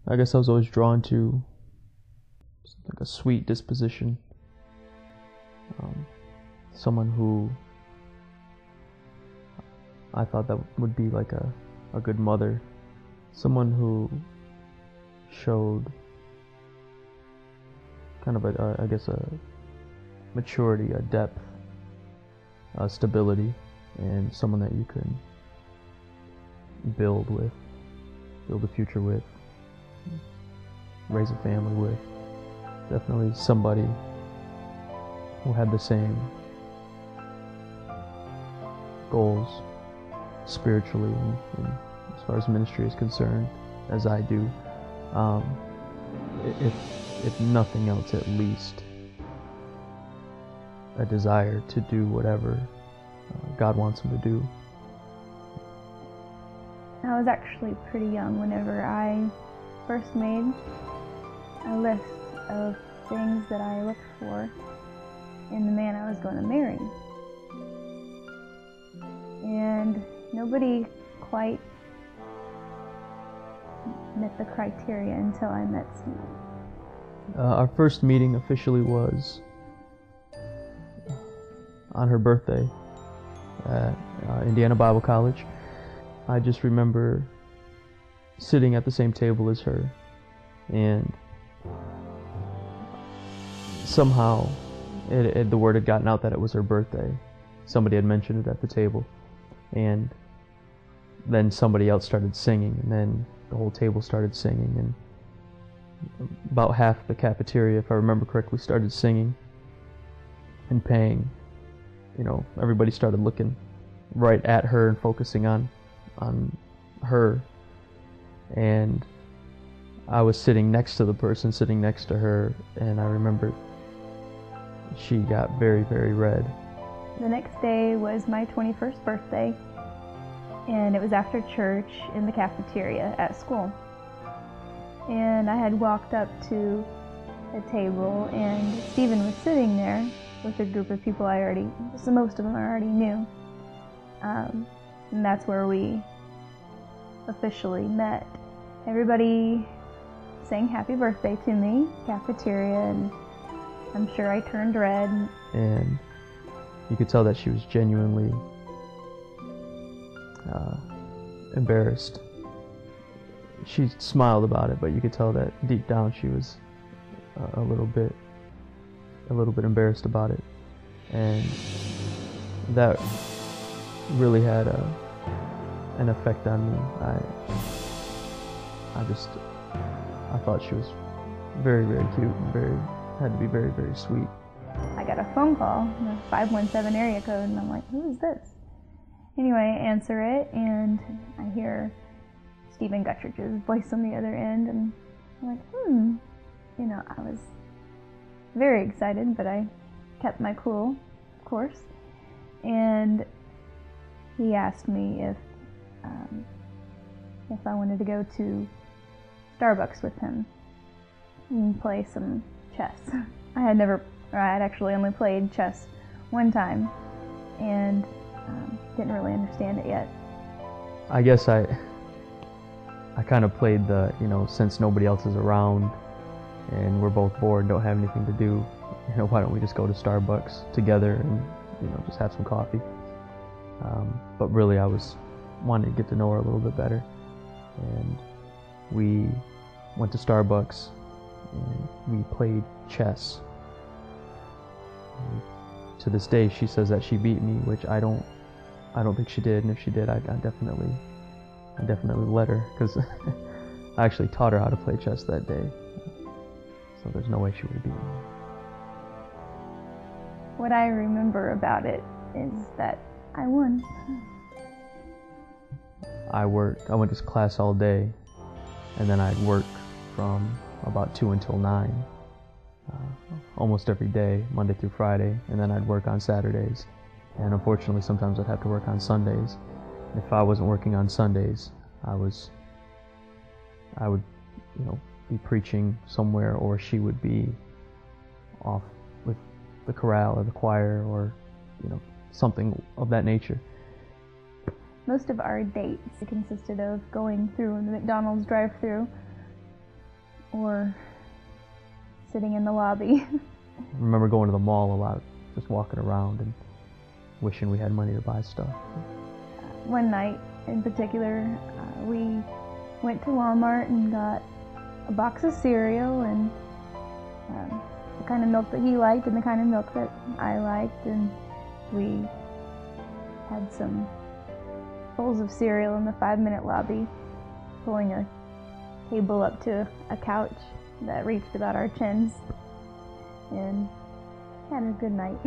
I guess I was always drawn to like a sweet disposition. Someone who I thought that would be like a good mother. Someone who showed kind of I guess a maturity, a depth, a stability, and someone that you could build a future with, raise a family with. Definitely somebody who had the same goals spiritually and as far as ministry is concerned as I do. If nothing else, at least a desire to do whatever God wants him to do. I was actually pretty young whenever I first made a list of things that I looked for in the man I was going to marry. And nobody quite met the criteria until I met Steve. Our first meeting officially was on her birthday at Indiana Bible College. I just remember sitting at the same table as her, and somehow the word had gotten out that it was her birthday. Somebody had mentioned it at the table, and then somebody else started singing, and then the whole table started singing, and about half the cafeteria, if I remember correctly, started singing and paying. Everybody started looking right at her and focusing on her, and I was sitting next to the person sitting next to her, and I remember she got very, very red. The next day was my 21st birthday, and it was after church in the cafeteria at school. And I had walked up to a table, and Stephen was sitting there with a group of people most of them I already knew. And that's where we officially met. Everybody sang happy birthday to me, cafeteria, and I'm sure I turned red. And you could tell that she was genuinely embarrassed. She smiled about it, but you could tell that deep down she was a little bit embarrassed about it, and that really had an effect on me. I thought she was very, very cute and had to be very, very sweet. I got a phone call, a 517 area code, and I'm like, who is this? Anyway, I answer it, and I hear Stephen Guttridge's voice on the other end, and I'm like, I was very excited, but I kept my cool, of course. And he asked me if I wanted to go to Starbucks with him and play some chess. I had actually only played chess one time, and didn't really understand it yet. I guess I kind of played the, since nobody else is around and we're both bored and don't have anything to do, why don't we just go to Starbucks together and, just have some coffee. But really I was wanting to get to know her a little bit better. And we went to Starbucks and we played chess. And to this day she says that she beat me, which I don't think she did, and if she did, I definitely let her, because I actually taught her how to play chess that day. So there's no way she would have beaten me. What I remember about it is that I won. I went to class all day, and then I'd work from about 2 until 9, almost every day, Monday through Friday, and then I'd work on Saturdays. And unfortunately, sometimes I'd have to work on Sundays. If I wasn't working on Sundays, I would, be preaching somewhere, or she would be off with the chorale or the choir, or, something of that nature. Most of our dates consisted of going through the McDonald's drive-thru or sitting in the lobby. I remember going to the mall a lot, just walking around and wishing we had money to buy stuff. One night in particular, we went to Walmart and got a box of cereal and the kind of milk that he liked and the kind of milk that I liked, and we had some bowls of cereal in the 5-minute lobby, pulling a table up to a couch that reached about our chins, and had a good night.